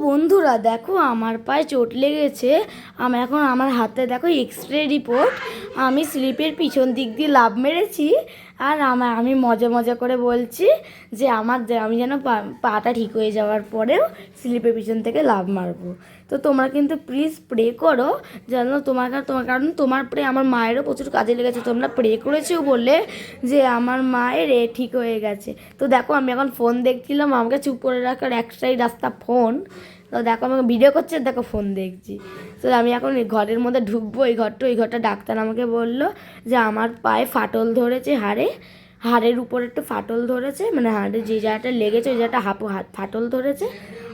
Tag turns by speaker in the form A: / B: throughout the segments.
A: বন্ধুরা দেখো আমার পায়ে চোট লেগেছে। এখন আমার হাতে দেখো এক্স-রে রিপোর্ট। আমি স্লিপের পিছন দিক দিয়ে লাফ মেরেছি। আর আমি মজা মজা করে বলছি যে আমি যেন পাটা ঠিক হয়ে যাওয়ার পরেও স্লিপের পিছন থেকে লাফ মারবো। তো তোমরা কিন্তু প্লিজ প্রে করো যেন কারণ তোমার প্রে আমার মায়েরও প্রচুর কাজে লেগেছে। তোমরা প্রে করেছো বলে যে আমার মায়ের ঠিক হয়ে গেছে। তো দেখো আমি এখন ফোন দেখছিলাম, আমাকে চুপ করে রাখার একটাই রাস্তা ফোন। তো দেখো আমাকে ভিডিও করছে, দেখো ফোন দেখছি। তো আমি এখন এই ঘরের মধ্যে ঢুকবো। এই ঘরটা ডাক্তার আমাকে বললো যে আমার পায়ে ফাটল ধরেছে, হাড়ের উপরে একটু ফাটল ধরেছে, মানে হাড়ে যে জায়গাটা লেগেছে ওই জায়গাটা ফাটল ধরেছে।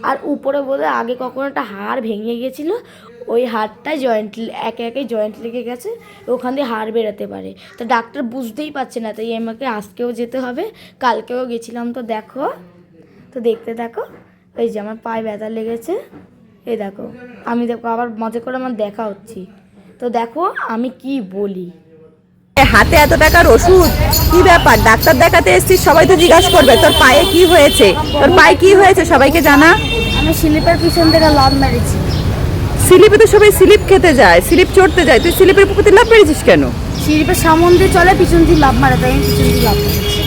A: আর উপরে বোধহয় আগে কখনো একটা হাড় ভেঙে গেছিলো, ওই হাড়টায় একে একে জয়েন্ট লেগে গেছে, ওখান দিয়ে হাড় বেরোতে পারে। তো ডাক্তার বুঝতেই পারছে না, তাই আমাকে আজকেও যেতে হবে। কালকেও গেছিলাম। তো দেখো, তো দেখতে থাকো। এই যে আমার পায়ে ব্যথা লেগেছে, এই দেখো। আমি দেখো আবার মজা করে আমার দেখা হচ্ছি। তো দেখো আমি কি বলি।
B: হাতে এত টাকার ওষুধ, কি ব্যাপার? ডাক্তার দেখাতে এসেছিস, সবাই তো জিজ্ঞাসা করবে তোর পায়ে কি হয়েছে। তোর পায়ে কি হয়েছে সবাইকে জানা।
A: আমি স্লিপের পিছন থেকে লাফ মেরেছি।
B: স্লিপে তো সবাই স্লিপ খেতে যায়, স্লিপ চড়তে যায়, তুই স্লিপের পুকুরে লাফ মেরেছিস কেন?
A: স্লিপের সামন দিয়ে চলে, পিছন দিয়ে লাফ মারে, তাই আমি পিছন দিয়ে লাফ মেরেছি।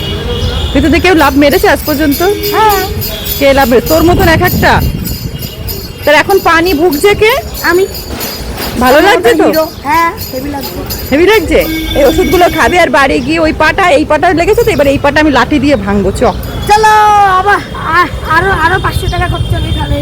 B: ভিতরে কেউ লাভ মেরেছে আজ পর্যন্ত?
A: হ্যাঁ।
B: কে লাভ মেরেছে? তোর মতন এক একটা। তার এখন পানি ভুগছে কে?
A: আমি।
B: ভালো লাগছে তো?
A: হ্যাঁ, হেভি লাগছে।
B: হেভি লাগছে। এই ওষুধগুলো খাবি আর বাড়ি গিয়ে এই পাটা লেগেছে তো, এবার এই পাটা আমি লাঠি দিয়ে ভাঙবো।
A: চলো আবার আরো 500 টাকা খরচ হবে তাহলে।